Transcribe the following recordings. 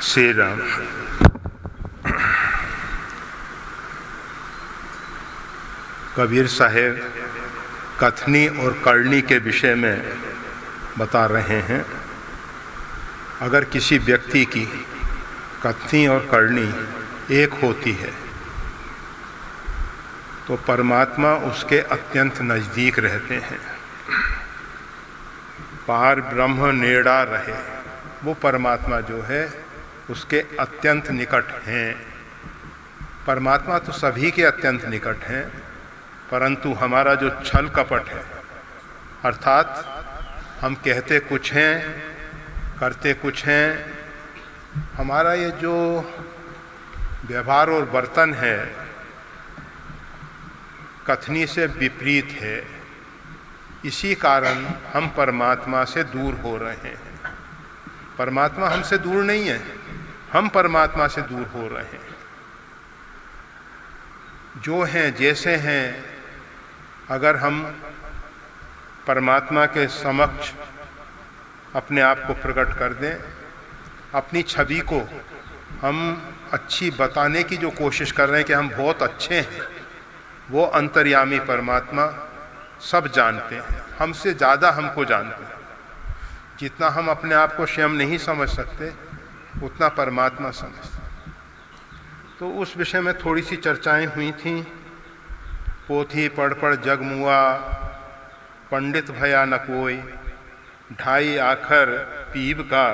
श्री राम। कबीर साहेब कथनी और करनी के विषय में बता रहे हैं। अगर किसी व्यक्ति की कथनी और करनी एक होती है तो परमात्मा उसके अत्यंत नज़दीक रहते हैं। पार ब्रह्म नेड़ा रहे, वो परमात्मा जो है उसके अत्यंत निकट हैं। परमात्मा तो सभी के अत्यंत निकट हैं, परंतु हमारा जो छल कपट है, अर्थात हम कहते कुछ हैं करते कुछ हैं, हमारा ये जो व्यवहार और बर्तन है कथनी से विपरीत है। इसी कारण हम परमात्मा से दूर हो रहे हैं। परमात्मा हमसे दूर नहीं है, हम परमात्मा से दूर हो रहे हैं। जो हैं जैसे हैं, अगर हम परमात्मा के समक्ष अपने आप को प्रकट कर दें, अपनी छवि को हम अच्छी बताने की जो कोशिश कर रहे हैं कि हम बहुत अच्छे हैं, वो अंतर्यामी परमात्मा सब जानते हैं, हमसे ज़्यादा हमको जानते हैं। जितना हम अपने आप को स्वयं नहीं समझ सकते उतना परमात्मा समझते। तो उस विषय में थोड़ी सी चर्चाएं हुई थीं। पोथी पढ़ पढ़ जग मुआ, पंडित भया न कोई, ढाई आखर पीब का,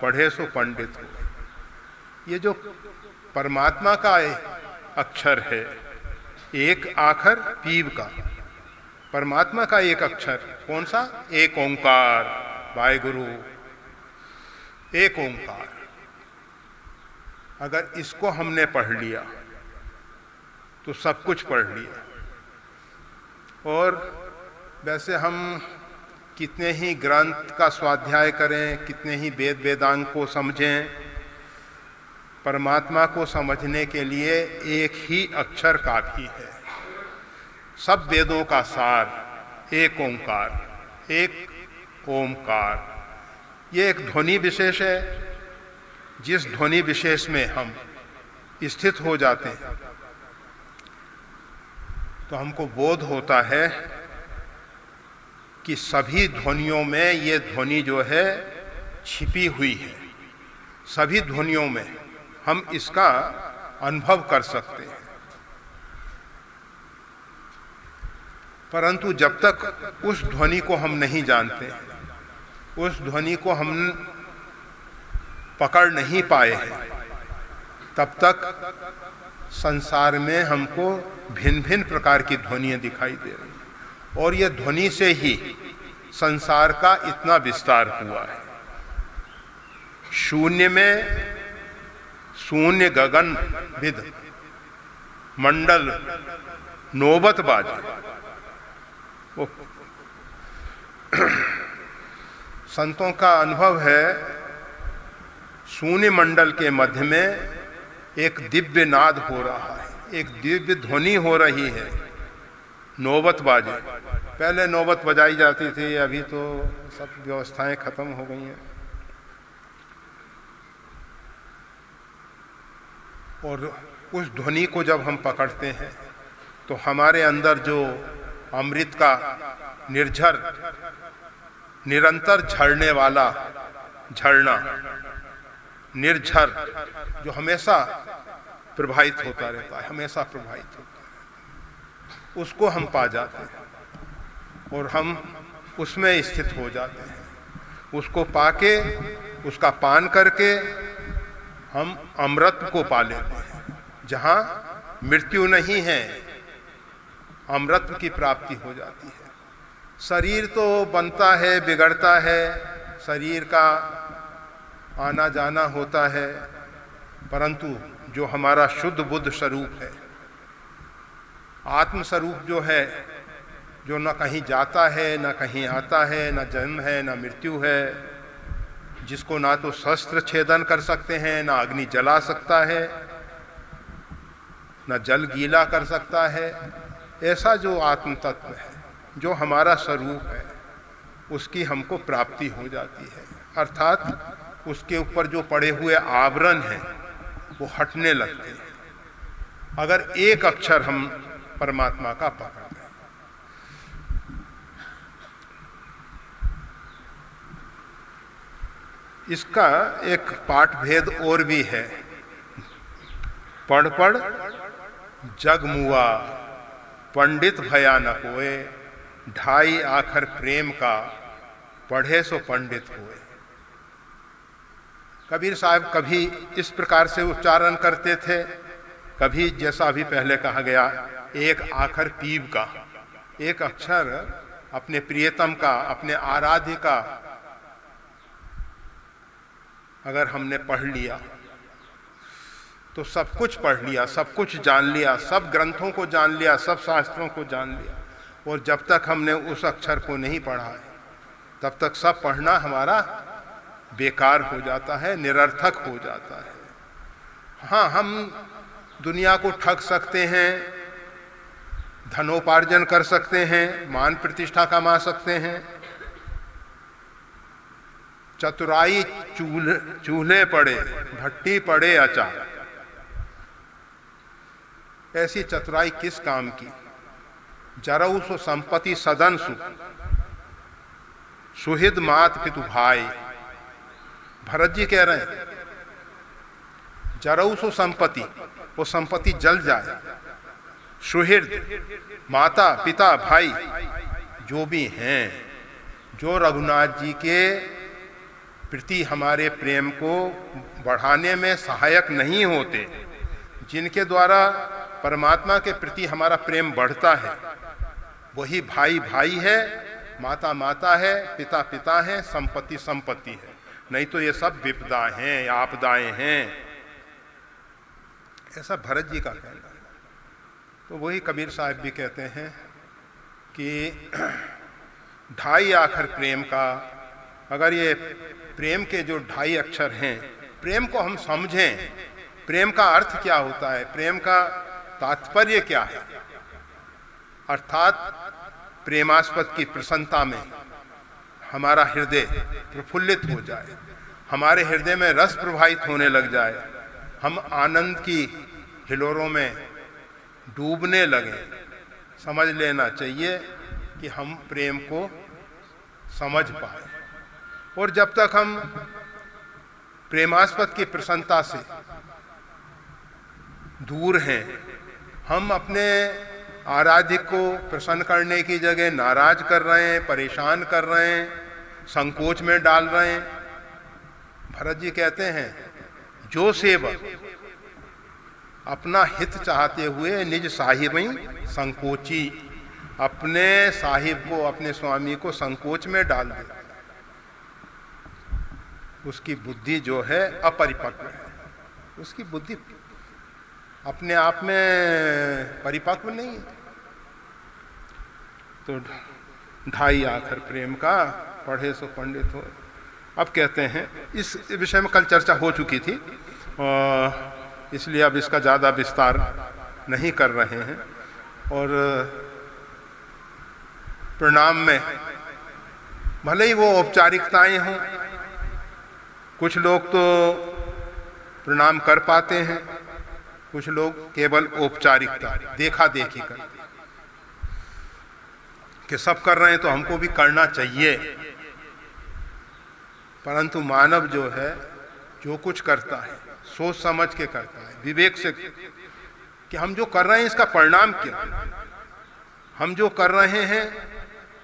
पढ़े सो पंडित हो। ये जो परमात्मा का अक्षर है, एक आखर पीब का, परमात्मा का एक अक्षर कौन सा? एक ओंकार, वाहेगुरु, एक ओंकार। अगर इसको हमने पढ़ लिया तो सब कुछ पढ़ लिया। और वैसे हम कितने ही ग्रंथ का स्वाध्याय करें, कितने ही वेद वेदांग को समझें, परमात्मा को समझने के लिए एक ही अक्षर काफी है। सब वेदों का सार एक ओंकार, एक ओमकार। ये एक ध्वनि विशेष है। जिस ध्वनि विशेष में हम स्थित हो जाते हैं तो हमको बोध होता है कि सभी ध्वनियों में ये ध्वनि जो है छिपी हुई है। सभी ध्वनियों में हम इसका अनुभव कर सकते हैं। परंतु जब तक उस ध्वनि को हम नहीं जानते, उस ध्वनि को हम पकड़ नहीं पाए हैं, तब तक संसार में हमको भिन्न भिन्न प्रकार की ध्वनियाँ दिखाई दे रही हैं। और यह ध्वनि से ही संसार का इतना विस्तार हुआ है। शून्य में शून्य गगन विद मंडल नौबत बाजे। वो संतों का अनुभव है, शून्य मंडल के मध्य में एक दिव्य नाद हो रहा है, एक दिव्य ध्वनि हो रही है, नौबत बाजे। पहले नौबत बजाई जाती थी, अभी तो सब व्यवस्थाएं खत्म हो गई हैं। और उस ध्वनि को जब हम पकड़ते हैं तो हमारे अंदर जो अमृत का निर्झर निरंतर झरने वाला झरना, निर्झर जो हमेशा प्रवाहित होता रहता है, हमेशा प्रवाहित होता है, उसको हम पा जाते हैं और हम उसमें स्थित हो जाते हैं। उसको पाके, उसका पान करके हम अमृत को पा लेते हैं। जहाँ मृत्यु नहीं है, अमृत की प्राप्ति हो जाती है। शरीर तो बनता है, बिगड़ता है, शरीर का आना जाना होता है, परंतु जो हमारा शुद्ध बुद्ध स्वरूप है, आत्म स्वरूप जो है, जो न कहीं जाता है, न कहीं आता है, न जन्म है, न मृत्यु है, जिसको ना तो शस्त्र छेदन कर सकते हैं, ना अग्नि जला सकता है, न जल गीला कर सकता है, ऐसा जो आत्म तत्व है, जो हमारा स्वरूप है, उसकी हमको प्राप्ति हो जाती है। अर्थात उसके ऊपर जो पड़े हुए आवरण हैं वो हटने लगते हैं अगर एक अक्षर हम परमात्मा का पकड़ लें। इसका एक पाठ भेद और भी है। पढ़ पढ़ जग मुआ, पंडित भया न कोय, ढाई आखर प्रेम का, पढ़े सो पंडित हुए। कबीर साहब कभी इस प्रकार से उच्चारण करते थे, कभी जैसा अभी पहले कहा गया एक आखर पीब का, एक अक्षर अपने प्रियतम का, अपने आराध्य का अगर हमने पढ़ लिया तो सब कुछ पढ़ लिया, सब कुछ जान लिया, सब ग्रंथों को जान लिया, सब शास्त्रों को जान लिया। और जब तक हमने उस अक्षर को नहीं पढ़ा है तब तक सब पढ़ना हमारा बेकार हो जाता है, निरर्थक हो जाता है। हाँ, हम दुनिया को ठग सकते हैं, धनोपार्जन कर सकते हैं, मान प्रतिष्ठा कमा सकते हैं, चतुराई चूल्हे पड़े, भट्टी पड़े अचार। ऐसी चतुराई किस काम की? जरऊ सो संपत्ति सदन सु, सुहिद मात पितु भाई। भरत जी कह रहे हैं जरऊ सो संपत्ति, वो संपत्ति जल जाए। सुहृद माता पिता भाई जो भी हैं, जो रघुनाथ जी के प्रति हमारे प्रेम को बढ़ाने में सहायक नहीं होते, जिनके द्वारा परमात्मा के प्रति हमारा प्रेम बढ़ता है, वही भाई भाई है, माता माता है, पिता पिता है, संपत्ति संपत्ति है। नहीं तो ये सब विपदा हैं, आपदाएं हैं। ऐसा भरत जी का कहना है। तो वही कबीर साहब भी कहते हैं कि ढाई आखर प्रेम का, अगर ये प्रेम के जो ढाई अक्षर हैं, प्रेम को हम समझें, प्रेम का अर्थ क्या होता है, प्रेम का तात्पर्य क्या है, अर्थात प्रेमास्पद की प्रसन्नता में हमारा हृदय प्रफुल्लित हो जाए, हमारे हृदय में रस प्रवाहित होने लग जाए, हम आनंद की हिलोरों में डूबने लगे। समझ लेना चाहिए कि हम प्रेम को समझ पाए। और जब तक हम प्रेमास्पद की प्रसन्नता से दूर हैं, हम अपने आराध्य को प्रसन्न करने की जगह नाराज कर रहे हैं, परेशान कर रहे हैं, संकोच में डाल रहे हैं। भरत जी कहते हैं जो सेवक अपना हित चाहते हुए निज साहिबई संकोची, अपने साहिब को, अपने स्वामी को संकोच में डाल दे, उसकी बुद्धि जो है अपरिपक्व है। उसकी बुद्धि अपने आप में परिपक्व नहीं है। तो ढाई आखर प्रेम का, पढ़े सो पंडित हो। अब कहते हैं, इस विषय में कल चर्चा हो चुकी थी और इसलिए अब इसका ज़्यादा विस्तार नहीं कर रहे हैं। और प्रणाम में भले ही वो औपचारिकताएं हों, कुछ लोग तो प्रणाम कर पाते हैं, कुछ लोग केवल औपचारिकता देखा देखी करते हैं कि सब कर रहे हैं तो हमको भी करना चाहिए। परंतु मानव जो है, जो कुछ करता है सोच समझ के करता है, विवेक से, कि हम जो कर रहे हैं इसका परिणाम क्या, हम जो कर रहे हैं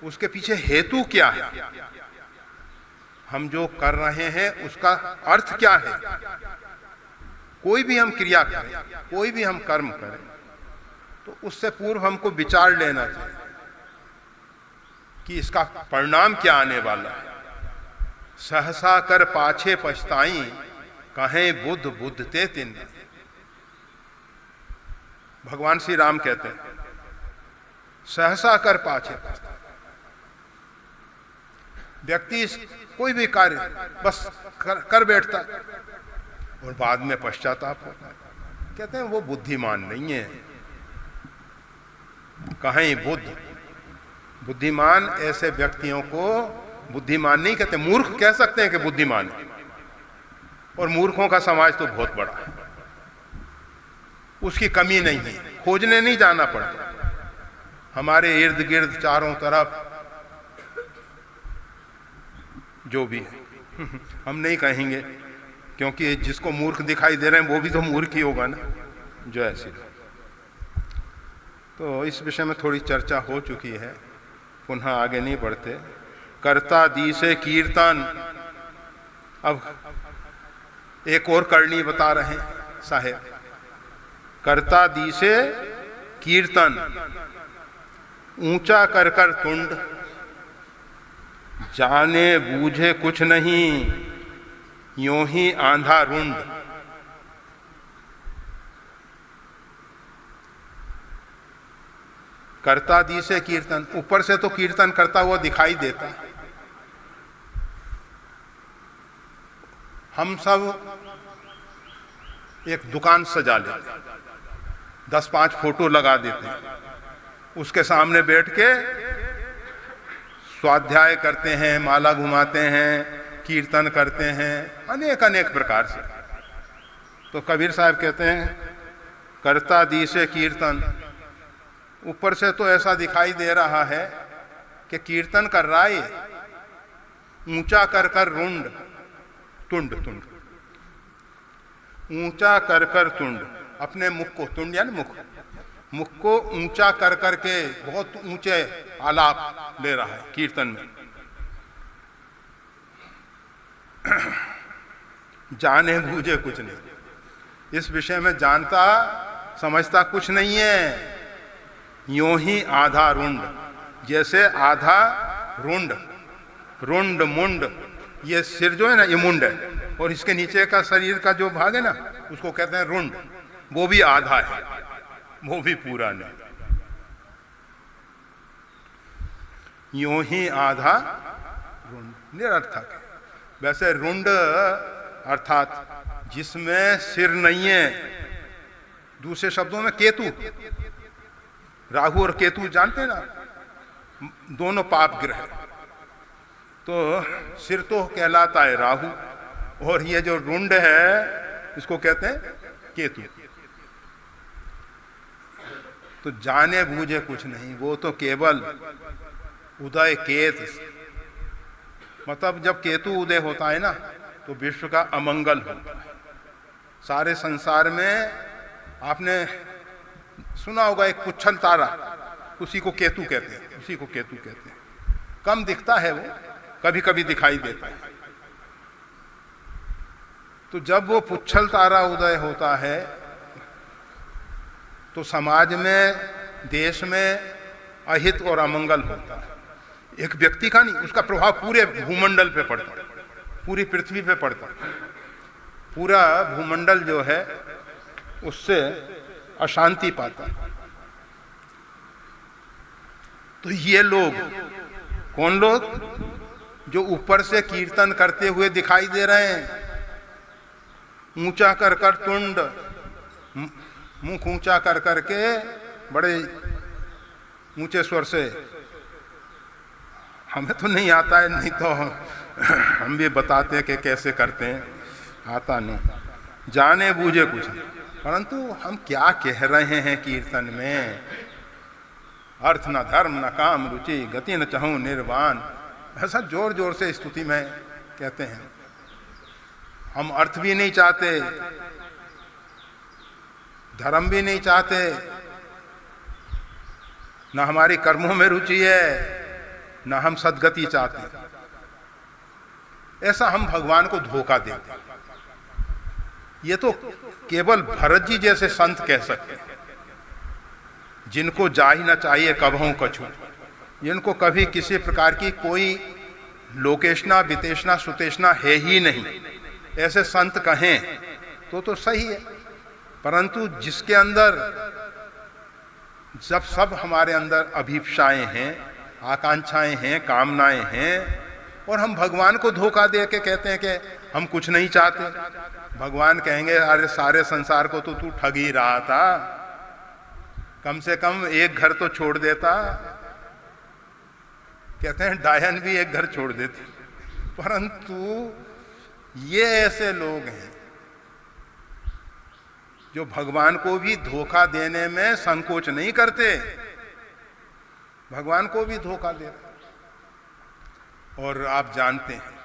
उसके पीछे हेतु क्या है, हम जो कर रहे हैं उसका अर्थ क्या है। कोई भी हम क्रिया करें, कोई भी हम कर्म करें, तो उससे पूर्व हमको विचार लेना चाहिए कि इसका परिणाम क्या आने वाला है। सहसा कर पाछे पछताई, कहें बुद्ध बुद्ध ते तिन। भगवान श्री राम कहते हैं सहसा कर पाछे पछताई। व्यक्ति कोई भी कार्य बस कर बैठता और बाद में पश्चाताप होता है। कहते हैं वो बुद्धिमान नहीं है। कहें बुद्ध, बुद्धिमान ऐसे व्यक्तियों को बुद्धिमान नहीं कहते, मूर्ख कह सकते हैं कि बुद्धिमान है। और मूर्खों का समाज तो बहुत बड़ा है, उसकी कमी नहीं है, खोजने नहीं जाना पड़ता। हमारे इर्द गिर्द चारों तरफ जो भी है हम नहीं कहेंगे, क्योंकि जिसको मूर्ख दिखाई दे रहे हैं वो भी तो मूर्ख ही होगा ना, जो ऐसी। तो इस विषय में थोड़ी चर्चा हो चुकी है, पुनः आगे नहीं बढ़ते। करता दी से कीर्तन, अब एक और करनी बता रहे हैं साहेब। करता दी से कीर्तन, ऊंचा कर कर तुंड, जाने बूझे कुछ नहीं, यों ही आंधा रुंड। करता दी से कीर्तन, ऊपर से तो कीर्तन करता हुआ दिखाई देता है। हम सब एक दुकान सजा लेते, 10-5 फोटो लगा देते हैं, उसके सामने बैठ के स्वाध्याय करते हैं, माला घुमाते हैं, कीर्तन करते हैं, अनेक अनेक प्रकार से। तो कबीर साहब कहते हैं करता दी से कीर्तन, ऊपर से तो ऐसा दिखाई दे रहा है कि कीर्तन कर रहा है, ऊंचा कर कर रुंड, तुंड तुंड, ऊंचा कर कर तुंड, अपने मुख को, तुंड यानी मुख, मुख को ऊंचा कर कर के बहुत ऊंचे आलाप ले रहा है कीर्तन में। जाने बूझे कुछ नहीं, इस विषय में जानता समझता कुछ नहीं है। यों ही आधा रुंड, जैसे आधा रुंड, रुंड मुंड, ये सिर जो है ना ये मुंड है, और इसके नीचे का शरीर का जो भाग है ना उसको कहते हैं रुंड, वो भी आधा है, वो भी पूरा नहीं। यों ही आधा रुंड, निरर्थक है। वैसे रुंड अर्थात जिसमें सिर नहीं है, दूसरे शब्दों में केतु, राहु और केतु जानते हैं ना, दोनों पाप ग्रह। तो सिर तो कहलाता है राहु, और ये जो रुंड है इसको कहते हैं केतु। तो जाने बूझे कुछ नहीं, वो तो केवल उदय केत, मतलब जब केतु उदय होता है ना तो विश्व का अमंगल होता है। सारे संसार में आपने सुना होगा एक पुच्छल तारा, उसी को केतु कहते हैं, उसी को केतु कहते हैं। कम दिखता है वो, कभी कभी दिखाई देता है। तो जब वो पुच्छल तारा उदय होता है तो समाज में, देश में अहित और अमंगल होता है। एक व्यक्ति का नहीं, उसका प्रभाव पूरे भूमंडल पे पड़ता है, पूरी पृथ्वी पे पड़ता है। पूरा भूमंडल जो है उससे अशांति पाता है। तो ये लोग, कौन लोग? जो ऊपर से कीर्तन करते हुए दिखाई दे रहे हैं, ऊंचा कर कर तुंड, मुख ऊंचा कर करके बड़े ऊंचे स्वर से, हमें तो नहीं आता है, नहीं तो हम भी बताते हैं कि कैसे करते हैं, आता नहीं। जाने बूझे कुछ नहीं, परंतु हम क्या कह रहे हैं कीर्तन में? अर्थ न धर्म न काम रुचि, गति न चाहूं निर्वाण, ऐसा जोर जोर से स्तुति में कहते हैं। हम अर्थ भी नहीं चाहते, धर्म भी नहीं चाहते, न हमारी कर्मों में रुचि है, न हम सद्गति चाहते। ऐसा हम भगवान को धोखा देते। ये तो केवल भरत जी जैसे संत कह सकते हैं, जिनको जा ही ना चाहिए कभों कछु, जिनको कभी किसी प्रकार की कोई लोकेशना वितेशना सुतेशना है ही नहीं, ऐसे संत कहें तो सही है। परंतु जिसके अंदर जब सब हमारे अंदर अभिप्साएं हैं, आकांक्षाएं हैं, कामनाएं हैं, और हम भगवान को धोखा दे के कहते हैं कि हम कुछ नहीं चाहते, भगवान कहेंगे अरे सारे संसार को तो तू ठग ही रहा था, कम से कम एक घर तो छोड़ देता। कहते हैं डायन भी एक घर छोड़ देती। परंतु ये ऐसे लोग हैं जो भगवान को भी धोखा देने में संकोच नहीं करते, भगवान को भी धोखा दे रहे। और आप जानते हैं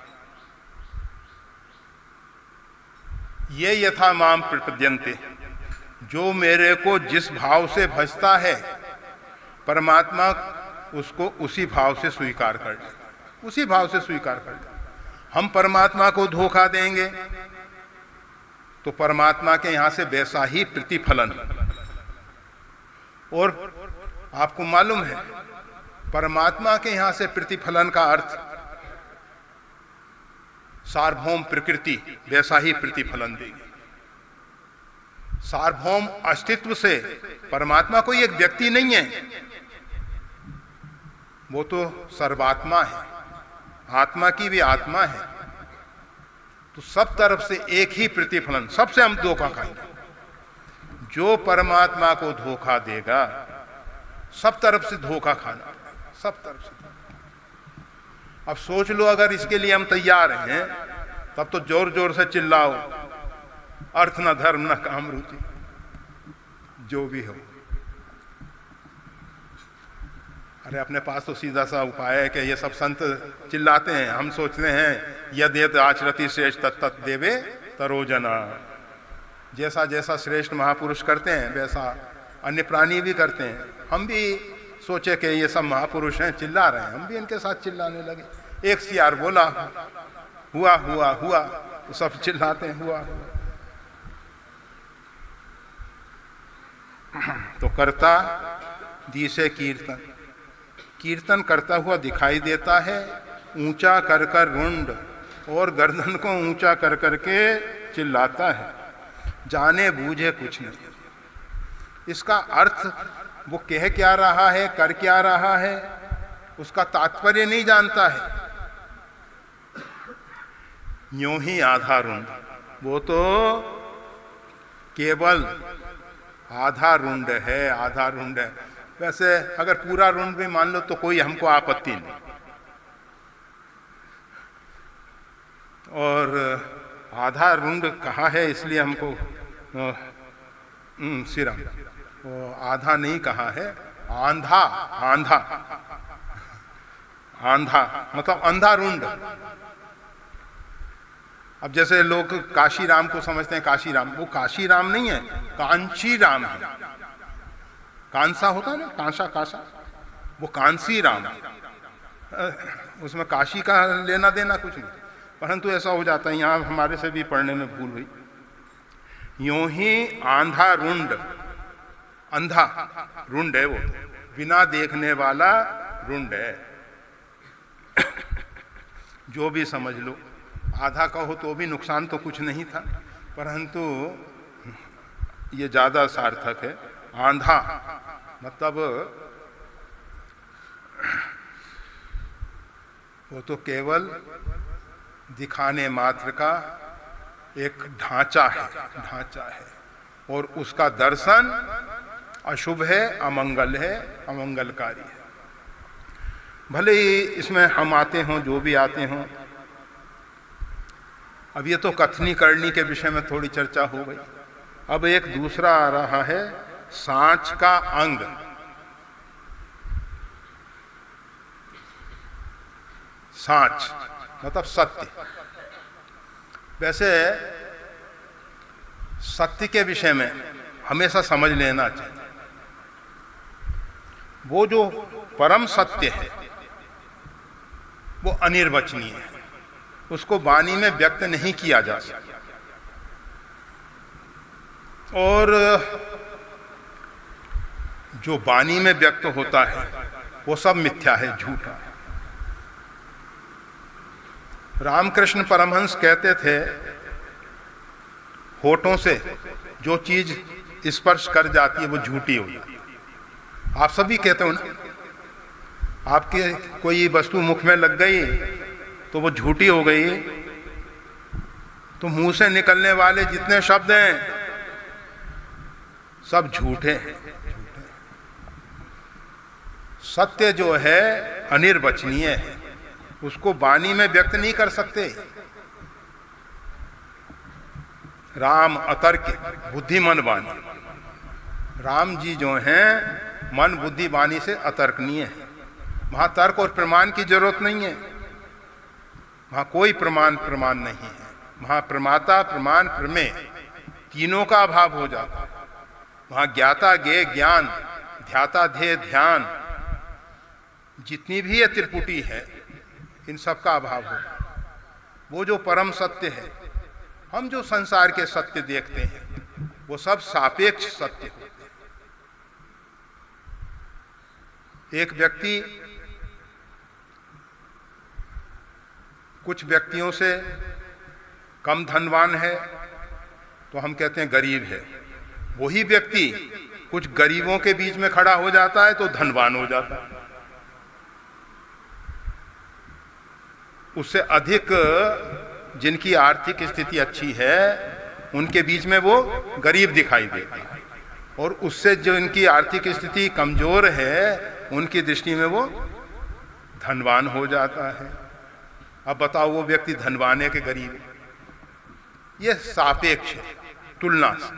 ये यथा माम प्रपद्यन्ते, जो मेरे को जिस भाव से भजता है परमात्मा उसको उसी भाव से स्वीकार कर ले, उसी भाव से स्वीकार कर ले। हम परमात्मा को धोखा देंगे तो परमात्मा के यहां से वैसा ही प्रतिफलन। और आपको मालूम है परमात्मा के यहां से प्रतिफलन का अर्थ सार्वभौम प्रकृति वैसा ही प्रतिफलन देगी। सार्वभौम अस्तित्व से परमात्मा कोई एक व्यक्ति नहीं है, वो तो सर्वात्मा है, आत्मा की भी आत्मा है। तो सब तरफ से एक ही प्रतिफलन, सबसे हम धोखा खाएंगे। जो परमात्मा को धोखा देगा सब तरफ से धोखा खाना, सब तरफ से। अब सोच लो अगर इसके लिए हम तैयार हैं तब तो जोर जोर से चिल्लाओ, अर्थ न धर्म न काम रुचि, जो भी हो। अरे अपने पास तो सीधा सा उपाय है कि ये सब संत चिल्लाते हैं, हम सोचते हैं यद यद आचरति श्रेष्ठ तत्त देवे तरोजना। जैसा जैसा श्रेष्ठ महापुरुष करते हैं वैसा अन्य प्राणी भी करते हैं। हम भी सोचे कि ये सब महापुरुष हैं, चिल्ला रहे हैं, हम भी इनके साथ चिल्लाने लगे। एक सियार बोला हुआ हुआ हुआ, तो सब चिल्लाते हैं हुआ हुआ। तो करता दिसे कीर्तन, कीर्तन करता हुआ दिखाई देता है, ऊंचा कर कर रुंड, और गर्दन को ऊंचा कर करके चिल्लाता है, जाने बूझे कुछ नहीं। इसका अर्थ वो कह क्या रहा है, कर क्या रहा है, उसका तात्पर्य नहीं जानता है। यूं ही आधा रुंड, वो तो केवल आधा रुंड है, आधा रुंड है। वैसे अगर पूरा रुंड भी मान लो तो कोई हमको आपत्ति नहीं। और आधा रुंड कहा है इसलिए हमको सिरा, वो आधा नहीं कहा है, आंधा, आंधा, आंधा मतलब अंधा रुंड। अब जैसे लोग काशी राम को समझते हैं, काशी राम, वो काशी राम नहीं है, कांची राम है। कांसा होता है ना, कांसा कांसा, वो कांसी राम, उसमें काशी का लेना देना कुछ नहीं। परंतु ऐसा हो जाता है, यहाँ हमारे से भी पढ़ने में भूल हुई। यूं ही आंधा रुंड, अंधा रुंड है वो, बिना देखने वाला रुंड है। जो भी समझ लो, आधा कहो तो भी नुकसान तो कुछ नहीं था, परंतु ये ज्यादा सार्थक है। आंधा मतलब वो तो केवल दिखाने मात्र का एक ढांचा है, ढांचा है, और उसका दर्शन अशुभ है, अमंगल है, अमंगलकारी है। भले ही इसमें हम आते हों, जो भी आते हों। अब ये तो कथनी करनी के विषय में थोड़ी चर्चा हो गई। अब एक दूसरा आ रहा है, सांच का अंग। सांच मतलब सत्य। वैसे सत्य के विषय में हमेशा समझ लेना चाहिए, वो जो परम सत्य है वो अनिर्वचनीय है, उसको वाणी में व्यक्त नहीं किया जा सकता। और जो वाणी में व्यक्त होता है वो सब मिथ्या है, झूठा है। रामकृष्ण परमहंस कहते थे, होठों से जो चीज स्पर्श कर जाती है वो झूठी हो जाती है। आप सभी कहते हो ना, आपके कोई वस्तु मुख में लग गई तो वो झूठी हो गई। तो मुंह से निकलने वाले जितने शब्द हैं सब झूठे हैं। सत्य जो है अनिर्वचनीय है, उसको वाणी में व्यक्त नहीं कर सकते। राम अतर्क बुद्धिमान वाणी, राम जी जो हैं मन बुद्धि वाणी से अतर्कनीय है। वहां तर्क और प्रमाण की जरूरत नहीं है, वहां कोई प्रमाण नहीं है। वहां प्रमाता प्रमाण प्रमेय तीनों का अभाव हो जाता है। वहां ज्ञाता ज्ञेय ज्ञान, ध्याता ध्येय ध्यान, जितनी भी ये त्रिपुटी है इन सब का अभाव हो। वो जो परम सत्य है, हम जो संसार के सत्य देखते हैं वो सब सापेक्ष सत्य होते हैं। एक व्यक्ति कुछ व्यक्तियों से कम धनवान है तो हम कहते हैं गरीब है। वही व्यक्ति कुछ गरीबों के बीच में खड़ा हो जाता है तो धनवान हो जाता है। उससे अधिक जिनकी आर्थिक स्थिति अच्छी है उनके बीच में वो गरीब दिखाई देता है, और उससे जो इनकी आर्थिक स्थिति कमजोर है उनकी दृष्टि में वो धनवान हो जाता है। अब बताओ वो व्यक्ति धनवान है कि गरीब है? ये सापेक्ष है, तुलना से।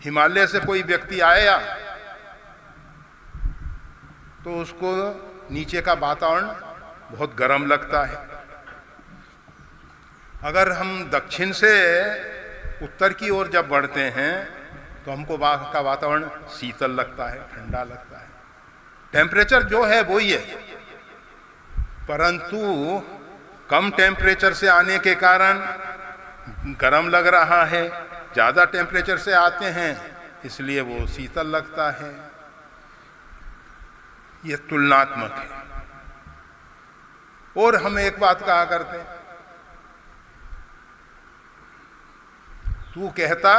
हिमालय से कोई व्यक्ति आया तो उसको नीचे का वातावरण बहुत गर्म लगता है। अगर हम दक्षिण से उत्तर की ओर जब बढ़ते हैं तो हमको वहां का वातावरण शीतल लगता है, ठंडा लगता है। टेम्परेचर जो है वो ही है, परंतु कम टेम्परेचर से आने के कारण गर्म लग रहा है, ज्यादा टेम्परेचर से आते हैं इसलिए वो शीतल लगता है। ये तुलनात्मक है। और हम एक बात कहा करते हैं, तू कहता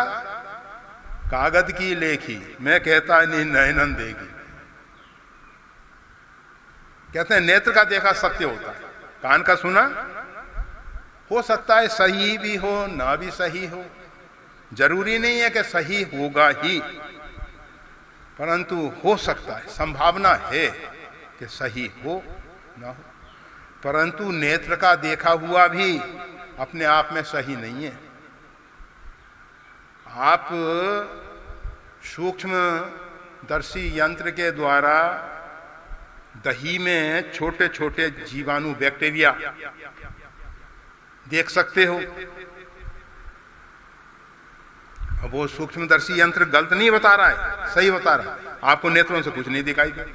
कागज की लेखी, मैं कहता नहीं नयनन देगी। कहते हैं नेत्र का देखा सत्य होता है, कान का सुना हो सकता है सही भी हो ना भी सही हो। जरूरी नहीं है कि सही होगा ही, परंतु हो सकता है, संभावना है कि सही हो ना हो। परंतु नेत्र का देखा हुआ भी अपने आप में सही नहीं है। आप सूक्ष्मदर्शी यंत्र के द्वारा दही में छोटे छोटे जीवाणु बैक्टीरिया देख सकते हो। अब वो सूक्ष्मदर्शी यंत्र गलत नहीं बता रहा है, सही बता रहा है। आपको नेत्रों से कुछ नहीं दिखाई दे।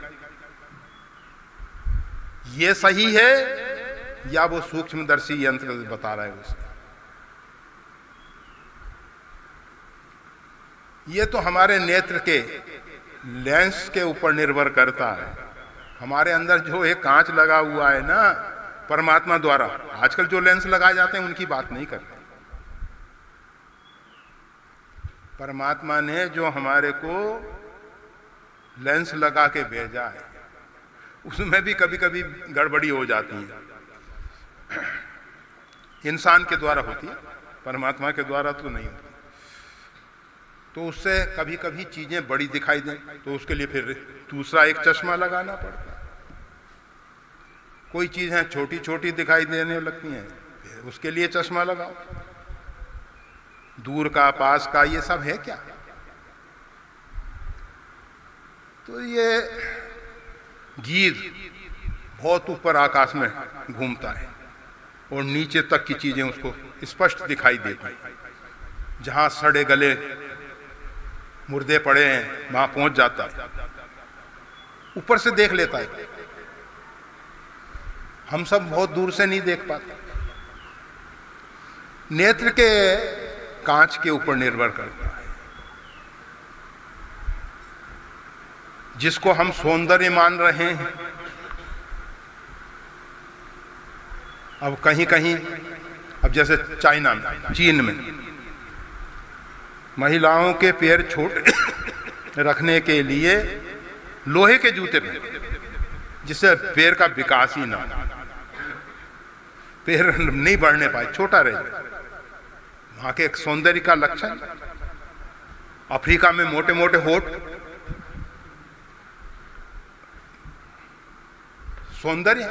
ये सही है या वो सूक्ष्मदर्शी यंत्र बता रहा है उसे? ये तो हमारे नेत्र के लेंस के ऊपर निर्भर करता है। हमारे अंदर जो एक कांच लगा हुआ है ना परमात्मा द्वारा, आजकल जो लेंस लगाए जाते हैं उनकी बात नहीं करते। परमात्मा ने जो हमारे को लेंस लगा के भेजा है उसमें भी कभी कभी गड़बड़ी हो जाती है। इंसान के द्वारा होती है, परमात्मा के द्वारा तो नहीं होती। तो उससे कभी कभी चीजें बड़ी दिखाई दें तो उसके लिए फिर दूसरा एक चश्मा लगाना पड़ता है। कोई चीजें छोटी छोटी दिखाई देने लगती हैं, फिर उसके लिए चश्मा लगाओ। दूर का पास का ये सब है क्या? तो ये गीध बहुत ऊपर आकाश में घूमता है और नीचे तक की चीजें उसको स्पष्ट दिखाई देती हैं। जहां सड़े गले मुर्दे पड़े हैं वहां पहुंच जाता है, ऊपर से देख लेता है। हम सब बहुत दूर से नहीं देख पाते। नेत्र के कांच के ऊपर निर्भर करता है। जिसको हम सौंदर्य मान रहे हैं, अब कहीं कहीं, अब जैसे चाइना में, चीन में महिलाओं के पैर छोटे रखने के लिए लोहे के जूते पहनते, जिससे पैर का विकास ही ना हो, पैर नहीं बढ़ने पाए, छोटा रहे। वहां के एक सौंदर्य का लक्षण। अफ्रीका में मोटे मोटे होठ सौंदर्य।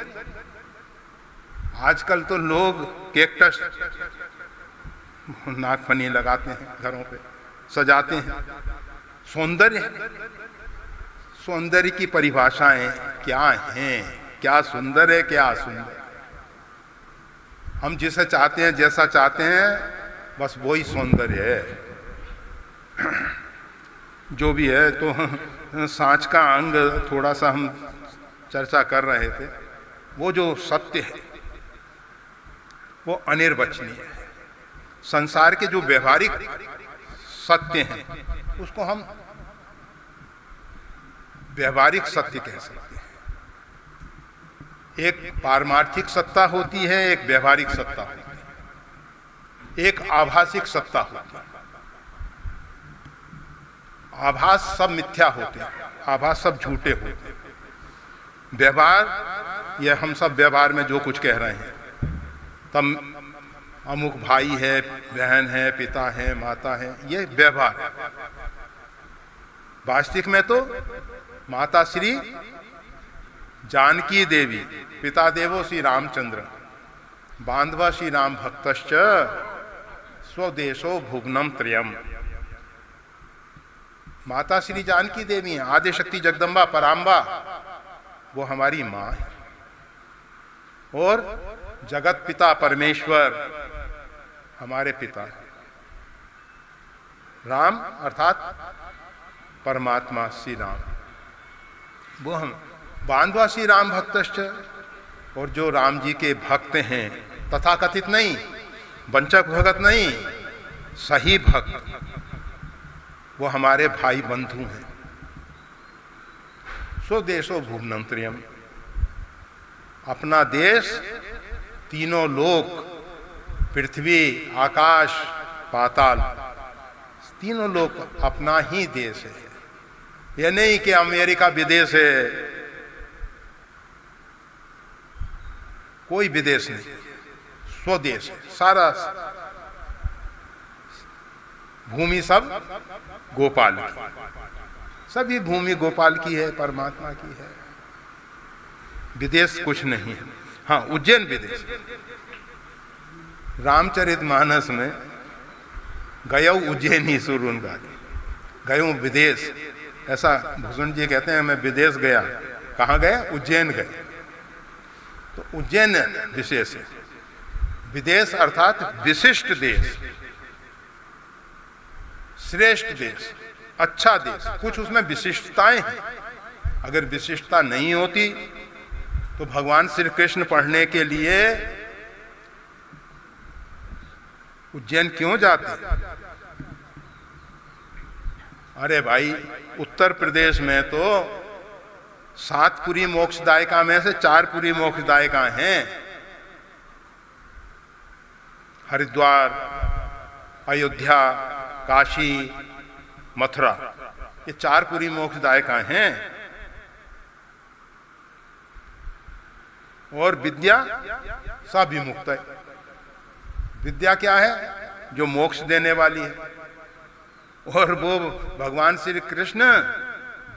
आजकल तो लोग कैक्टस नागफनी लगाते हैं, घरों पे सजाते हैं, सौंदर्य। सौंदर्य की परिभाषाएं क्या हैं? क्या सुंदर है, क्या असुंदर? हम जिसे चाहते हैं, जैसा चाहते हैं, बस वही सौंदर्य है। जो भी है। तो सांच का अंग थोड़ा सा हम चर्चा कर रहे थे। वो जो सत्य है वो अनिर्वचनीय है। संसार के जो व्यवहारिक सत्य हैं उसको हम व्यवहारिक सत्य कह सकते हैं। एक पारमार्थिक सत्ता होती है, एक व्यवहारिक सत्ता होती है, एक आभासिक सत्ता होती है। आभास सब मिथ्या होते हैं, आभास सब झूठे होते हैं। व्यवहार, ये हम सब व्यवहार में जो कुछ कह रहे हैं, तब अमुक भाई है, बहन है, पिता है, माता है, ये व्यवहार है। वास्तविक में तो माता श्री जानकी देवी, पिता देवो श्री रामचंद्र, बांधवा श्री राम भक्तश्च स्वदेशो भुवनम त्रयम। माता श्री जानकी देवी हैं, आदिशक्ति जगदम्बा पराम्बा, वो हमारी माँ है। और जगत पिता परमेश्वर हमारे पिता है। राम अर्थात परमात्मा श्री राम, वो हम बांधवा श्री राम भक्तश्च। और जो राम जी के भक्त हैं, तथाकथित नहीं, वंचक भगत नहीं, सही भक्त, वो हमारे भाई बंधु हैं। सो देशो भुवनम त्रयम, अपना देश, तीनों लोक, पृथ्वी, आकाश, पाताल, तीनों लोक अपना ही देश है। यह नहीं कि अमेरिका विदेश है, कोई विदेश नहीं, स्वदेश है। सारा भूमि सब गोपाल की, सभी भूमि गोपाल की है, परमात्मा की है। विदेश कुछ नहीं है। हाँ, उज्जैन विदेश। रामचरितमानस में गयो उज्जैनी सुरुन गाली, गयो विदेश, ऐसा भूषण जी कहते हैं, मैं विदेश गया। कहाँ गया? उज्जैन गए। तो उज्जैन विशेष है। विदेश अर्थात विशिष्ट देश, श्रेष्ठ देश, अच्छा देश। कुछ उसमें विशिष्टताएं हैं। अगर विशिष्टता नहीं होती तो भगवान श्री कृष्ण पढ़ने के लिए उज्जैन क्यों जाते? अरे भाई, उत्तर प्रदेश में तो 7 पुरी मोक्षदायिका में से 4 पुरी मोक्षदायिका हैं। हरिद्वार, अयोध्या, काशी, मथुरा, ये 4 पुरी मोक्षदायिका हैं। और विद्या सब विमुक्त है। विद्या क्या है? जो मोक्ष देने वाली है। और वो भगवान श्री कृष्ण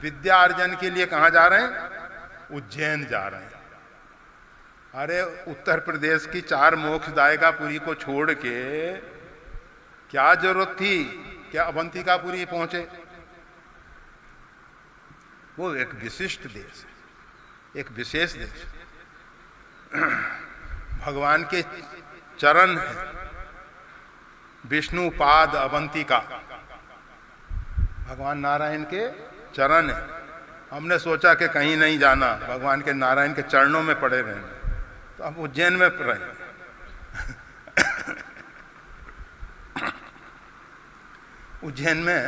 विद्या अर्जन के लिए कहाँ जा रहे हैं? उज्जैन जा रहे हैं। अरे, उत्तर प्रदेश की 4 मोक्षदायिका पुरी को छोड़ के क्या जरूरत थी क्या अवंतिकापुरी पहुंचे? वो एक विशिष्ट देश है, एक विशेष देश। भगवान के चरण है, विष्णु पाद अवंतिका, भगवान नारायण के चरण है। हमने सोचा कि कहीं नहीं जाना, भगवान के नारायण के चरणों में पड़े रहना, तो हम उज्जैन में रहे। उज्जैन में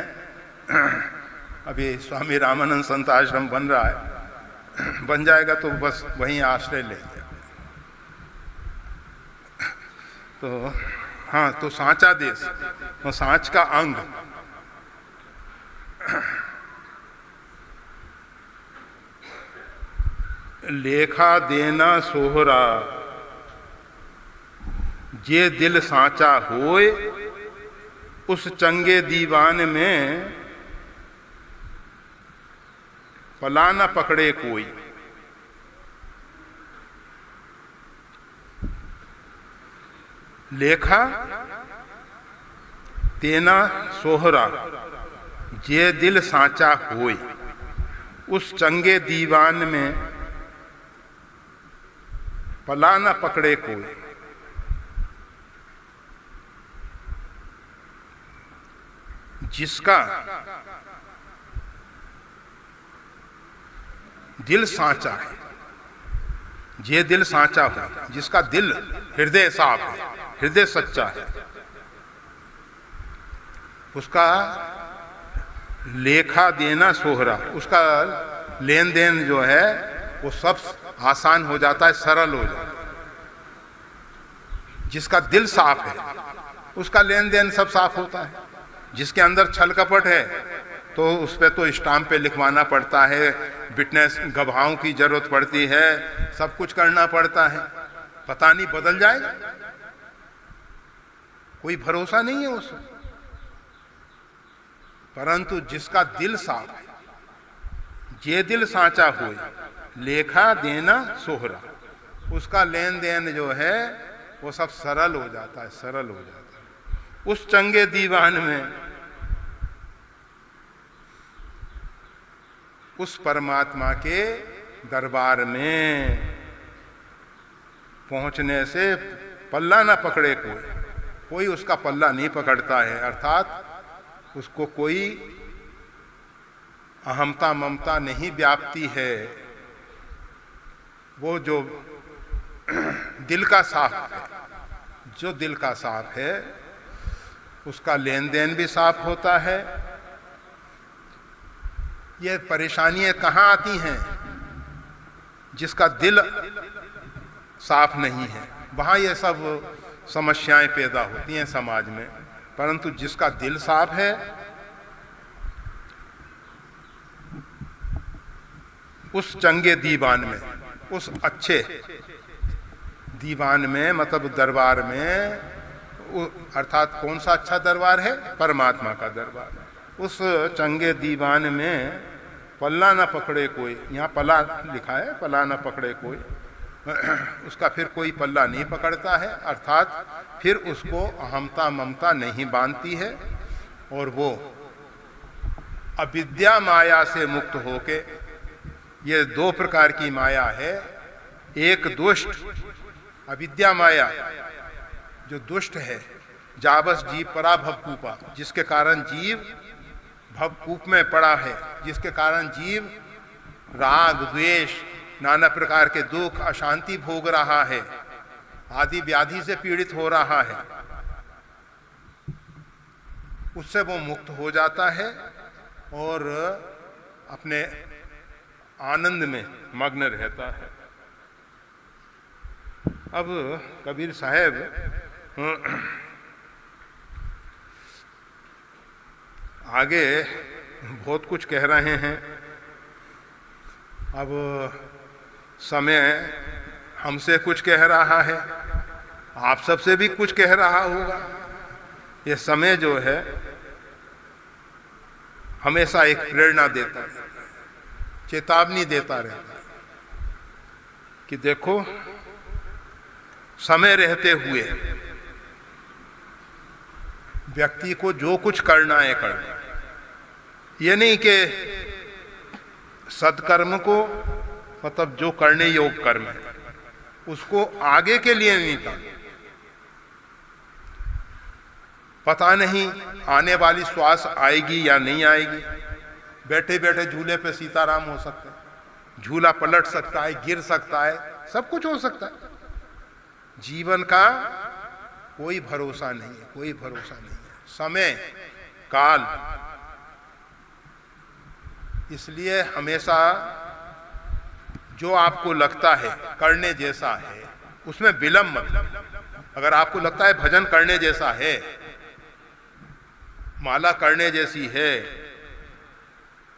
अभी स्वामी रामानंद संत आश्रम बन रहा है, बन जाएगा तो बस वहीं आश्रय लेंगे। तो हाँ, तो सांचा देश, तो सांच का अंग। लेखा देना सोहरा, जे दिल सांचा होए, उस चंगे दीवान में पला न पकड़े कोई। लेखा तेना सोहरा, जे दिल सांचा होए, उस चंगे दीवान में पला न पकड़े कोई। जिसका दिल सांचा है, जे दिल सांचा हो, जिसका दिल हृदय साफ है, हृदय सच्चा है, उसका लेखा देना सोहरा, उसका लेन देन जो है वो सब आसान हो जाता है, सरल हो जाता है। जिसका दिल साफ है उसका लेन देन सब साफ होता है। जिसके अंदर छल कपट है तो उस पर तो स्टाम्प पे लिखवाना पड़ता है, विटनेस गवाहों की जरूरत पड़ती है, सब कुछ करना पड़ता है। पता नहीं बदल जाएगा, कोई भरोसा नहीं है उसको। परंतु जिसका दिल साफ है, जे दिल सांचा होए, लेखा देना सोहरा, उसका लेन देन जो है वो सब सरल हो जाता है, सरल हो जाता है। उस चंगे दीवान में, उस परमात्मा के दरबार में पहुंचने से पल्ला ना पकड़े कोई, कोई उसका पल्ला नहीं पकड़ता है। अर्थात उसको कोई अहमता ममता नहीं व्याप्ति है। वो जो दिल का साफ है, जो दिल का साफ है उसका लेन देन भी साफ होता है। ये परेशानियां कहाँ आती हैं? जिसका दिल साफ नहीं है, वहाँ ये सब समस्याएं पैदा होती हैं समाज में। परंतु जिसका दिल साफ है, उस चंगे दीवान में, उस अच्छे दीवान में, मतलब दरबार में, अर्थात कौन सा अच्छा दरबार है? परमात्मा का दरबार। उस चंगे दीवान में पल्ला ना पकड़े कोई, यहाँ पला लिखा है, पला ना पकड़े कोई, उसका फिर कोई पल्ला नहीं पकड़ता है। अर्थात फिर उसको अहमता ममता नहीं बांधती है और वो अविद्या माया से मुक्त होके, ये दो प्रकार की माया है। एक दुष्ट अविद्या माया, जो दुष्ट है, जाबस जीव परा भवकूपा, जिसके कारण जीव भवकूप में पड़ा है, जिसके कारण जीव राग द्वेष नाना प्रकार के दुख अशांति भोग रहा है, आदि व्याधि से पीड़ित हो रहा है। उससे वो मुक्त हो जाता है और अपने आनंद में मग्न रहता है। अब कबीर साहब आगे बहुत कुछ कह रहे हैं। अब समय हमसे कुछ कह रहा है, आप सबसे भी कुछ कह रहा होगा। ये समय जो है हमेशा एक प्रेरणा देता है, चेतावनी देता रहता है कि देखो, समय रहते हुए व्यक्ति को जो कुछ करना है करना। ये नहीं कि सत्कर्म को, मतलब जो करने योग्य कर्म है, उसको आगे के लिए नहीं करना। पता नहीं आने वाली श्वास आएगी या नहीं आएगी। बैठे बैठे झूले पे सीताराम हो सकते हैं, झूला पलट सकता है, गिर सकता है, सब कुछ हो सकता है। जीवन का कोई भरोसा नहीं है, कोई भरोसा नहीं है। समय काल इसलिए हमेशा जो आपको लगता है करने जैसा है उसमें विलंब मत। अगर आपको लगता है भजन करने जैसा है, माला करने जैसी है,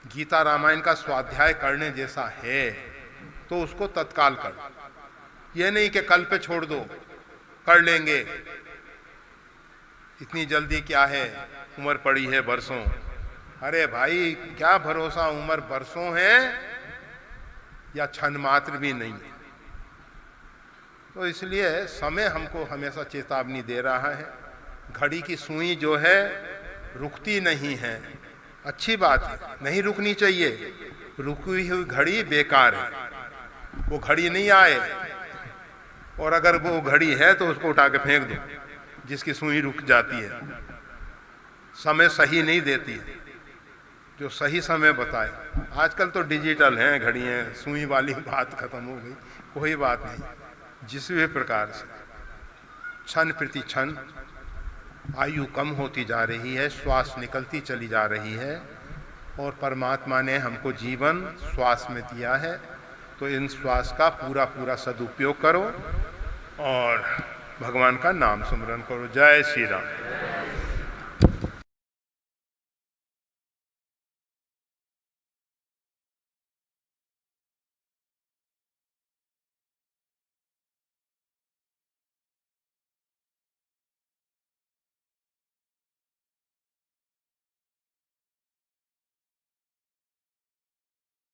गीता रामायण का स्वाध्याय करने जैसा है, तो उसको तत्काल कर। ये नहीं कि कल पे छोड़ दो, कर लेंगे, इतनी जल्दी क्या है, उम्र पड़ी है बरसों। अरे भाई, क्या भरोसा उम्र बरसों है या क्षण मात्र भी नहीं है। तो इसलिए समय हमको हमेशा चेतावनी दे रहा है। घड़ी की सुई जो है रुकती नहीं है, अच्छी बात है, नहीं रुकनी चाहिए। रुकी हुई घड़ी बेकार है, वो घड़ी नहीं आए, और अगर वो घड़ी है तो उसको उठा के फेंक दो जिसकी सुई रुक जाती है। समय सही नहीं देती है, जो सही समय बताए। आजकल तो डिजिटल हैं घड़ियाँ, सुई वाली बात खत्म हो गई, कोई बात नहीं। जिस भी प्रकार से क्षण प्रति क्षण आयु कम होती जा रही है, श्वास निकलती चली जा रही है, और परमात्मा ने हमको जीवन श्वास में दिया है, तो इन श्वास का पूरा पूरा सदुपयोग करो और भगवान का नाम सुमरन करो। जय श्री राम।